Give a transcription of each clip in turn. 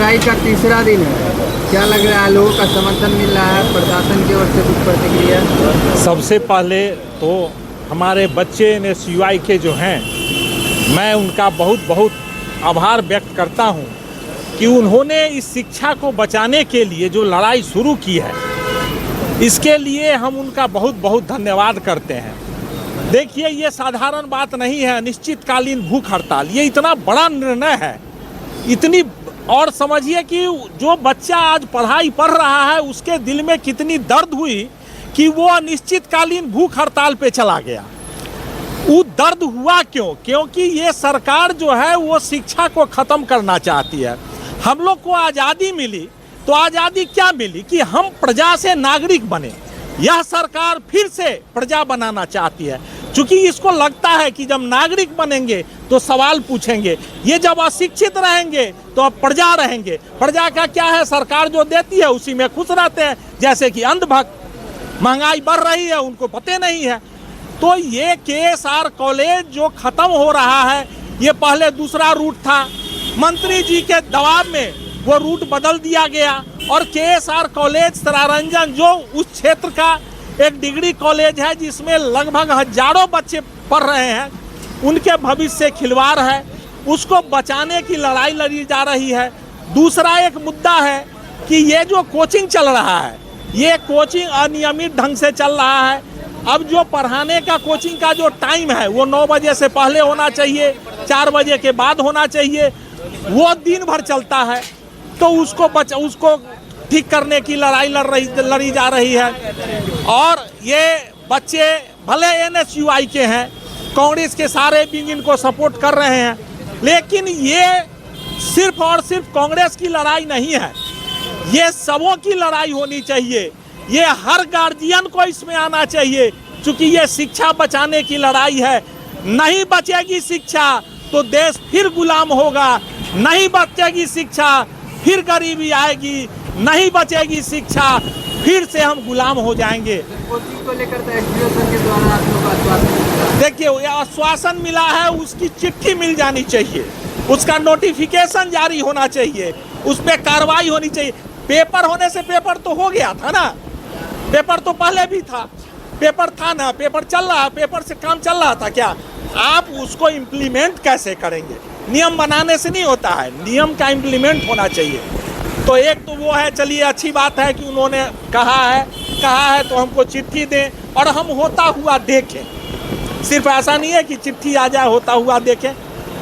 लड़ाई का तीसरा दिन है, क्या लग रहा है? लोगों का समर्थन मिल रहा है प्रशासन की ओर से? कुछ प्रतिक्रिया? सबसे पहले तो हमारे बच्चे NSUI के जो हैं, मैं उनका बहुत बहुत आभार व्यक्त करता हूं कि उन्होंने इस शिक्षा को बचाने के लिए जो लड़ाई शुरू की है, इसके लिए हम उनका बहुत बहुत धन्यवाद करते हैं। देखिए, ये साधारण बात नहीं है अनिश्चितकालीन भूख हड़ताल, ये इतना बड़ा निर्णय है, इतनी, और समझिए कि जो बच्चा आज पढ़ाई पढ़ रहा है उसके दिल में कितनी दर्द हुई कि वो अनिश्चितकालीन भूख हड़ताल पे चला गया। वो दर्द हुआ क्यों? क्योंकि ये सरकार जो है वो शिक्षा को ख़त्म करना चाहती है। हम लोग को आज़ादी मिली तो आज़ादी क्या मिली कि हम प्रजा से नागरिक बने। यह सरकार फिर से प्रजा बनाना चाहती है, क्योंकि इसको लगता है कि जब नागरिक बनेंगे तो सवाल पूछेंगे, ये जब अशिक्षित रहेंगे तो अब प्रजा रहेंगे। प्रजा का क्या है? सरकार जो देती है उसी में खुश रहते हैं, जैसे कि अंधभक्त। महंगाई बढ़ रही है, उनको पते नहीं है। तो ये KSR कॉलेज जो ख़त्म हो रहा है, ये पहले दूसरा रूट था, मंत्री जी के दबाव में वो रूट बदल दिया गया और KSR कॉलेज सरारंजन जो उस क्षेत्र का एक डिग्री कॉलेज है जिसमें लगभग हजारों बच्चे पढ़ रहे हैं, उनके भविष्य से खिलवाड़ है, उसको बचाने की लड़ाई लड़ी जा रही है। दूसरा एक मुद्दा है कि ये जो कोचिंग चल रहा है, ये कोचिंग अनियमित ढंग से चल रहा है। अब जो पढ़ाने का कोचिंग का जो टाइम है वो 9 बजे से पहले होना चाहिए, 4 बजे के बाद होना चाहिए, वो दिन भर चलता है। तो उसको ठीक करने की लड़ाई लड़ी जा रही है। और ये बच्चे भले NSUI के हैं, कांग्रेस के सारे विंग इनको सपोर्ट कर रहे हैं, लेकिन ये सिर्फ और सिर्फ कांग्रेस की लड़ाई नहीं है, ये सबों की लड़ाई होनी चाहिए। ये हर गार्जियन को इसमें आना चाहिए, क्योंकि ये शिक्षा बचाने की लड़ाई है। नहीं बचेगी शिक्षा तो देश फिर गुलाम होगा, नहीं बचेगी शिक्षा फिर गरीबी आएगी, नहीं बचेगी शिक्षा फिर से हम गुलाम हो जाएंगे। कोचिंग को लेकर तो SDO सर के द्वारा आप लोग को आश्वासन? देखिए, ये आश्वासन मिला है, उसकी चिट्ठी मिल जानी चाहिए, उसका नोटिफिकेशन जारी होना चाहिए, उस पर कार्रवाई होनी चाहिए। पेपर होने से पेपर तो हो गया था ना, पेपर तो पहले भी था, पेपर था ना, पेपर चल रहा, पेपर से काम चल रहा था क्या? आप उसको इम्प्लीमेंट कैसे करेंगे? नियम बनाने से नहीं होता है, नियम का इम्प्लीमेंट होना चाहिए। तो एक तो वो है, चलिए अच्छी बात है कि उन्होंने कहा है तो हमको चिट्ठी दें और हम होता हुआ देखें। सिर्फ ऐसा नहीं है कि चिट्ठी आ जाए, होता हुआ देखें।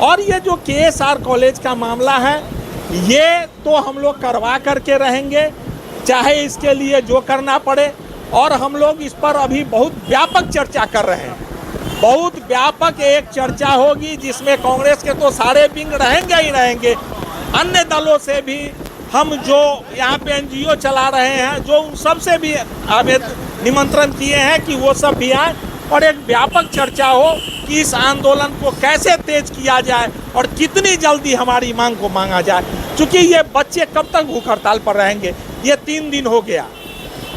और ये जो KSR कॉलेज का मामला है, ये तो हम लोग करवा करके रहेंगे, चाहे इसके लिए जो करना पड़े। और हम लोग इस पर अभी बहुत व्यापक चर्चा कर रहे हैं, बहुत व्यापक एक चर्चा होगी जिसमें कांग्रेस के तो सारे विंग रहेंगे ही रहेंगे, अन्य दलों से भी हम जो यहाँ पे NGO चला रहे हैं, जो उन सब से भी निमंत्रण किए हैं कि वो सब भी आए और एक व्यापक चर्चा हो कि इस आंदोलन को कैसे तेज किया जाए और कितनी जल्दी हमारी मांग को मांगा जाए। क्योंकि ये बच्चे कब तक भूख हड़ताल पर रहेंगे? ये 3 दिन हो गया,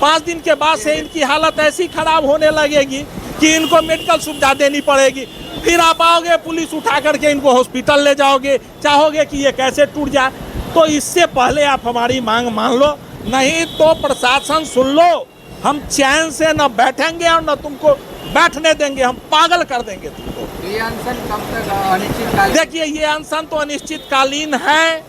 5 दिन के बाद से इनकी हालत ऐसी खराब होने लगेगी कि इनको मेडिकल सुविधा देनी पड़ेगी। फिर आप आओगे, पुलिस उठा करके इनको हॉस्पिटल ले जाओगे, चाहोगे कि ये कैसे टूट जाए। तो इससे पहले आप हमारी मांग मान लो, नहीं तो प्रशासन सुन लो, हम चैन से न बैठेंगे और न तुमको बैठने देंगे, हम पागल कर देंगे तुमको। ये अनशन कब तक अनिश्चितकालीन? देखिए, ये अनशन तो अनिश्चितकालीन है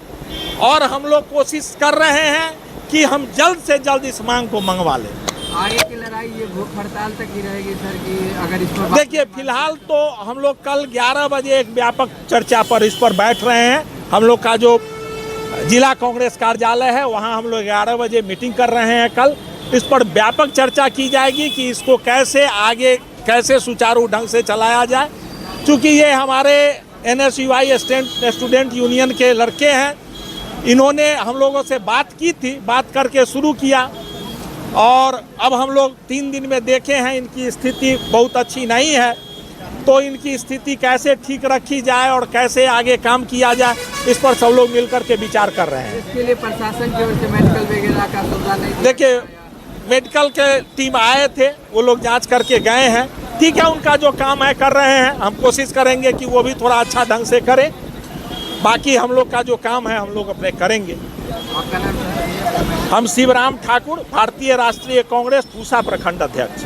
और हम लोग कोशिश कर रहे हैं कि हम जल्द से जल्द इस मांग को मंगवा लें। आगे की लड़ाई ये भूख हड़ताल तक ही रहेगी सर की? अगर इस पर देखिए, फिलहाल तो हम लोग कल 11 बजे एक व्यापक चर्चा पर इस पर बैठ रहे हैं। हम लोग का जो जिला कांग्रेस कार्यालय है वहां हम लोग 11 बजे मीटिंग कर रहे हैं। कल इस पर व्यापक चर्चा की जाएगी कि इसको कैसे आगे, कैसे सुचारू ढंग से चलाया जाए। क्योंकि ये हमारे NSUI स्टूडेंट यूनियन के लड़के हैं, इन्होंने हम लोगों से बात की थी, बात करके शुरू किया और अब हम लोग 3 दिन में देखे हैं इनकी स्थिति बहुत अच्छी नहीं है। तो इनकी स्थिति कैसे ठीक रखी जाए और कैसे आगे काम किया जाए, इस पर सब लोग मिलकर के विचार कर रहे हैं। इसके लिए प्रशासन की ओर से मेडिकल वगैरह का सुविधा नहीं? देखिए, मेडिकल के टीम आए थे, वो लोग जांच करके गए हैं, ठीक है, उनका जो काम है कर रहे हैं। हम कोशिश करेंगे कि वो भी थोड़ा अच्छा ढंग से करें बाकी हम लोग का जो काम है हम लोग अपने करेंगे। आपका नाम बताइए। हम शिवराम ठाकुर, भारतीय राष्ट्रीय कांग्रेस पूसा प्रखंड अध्यक्ष।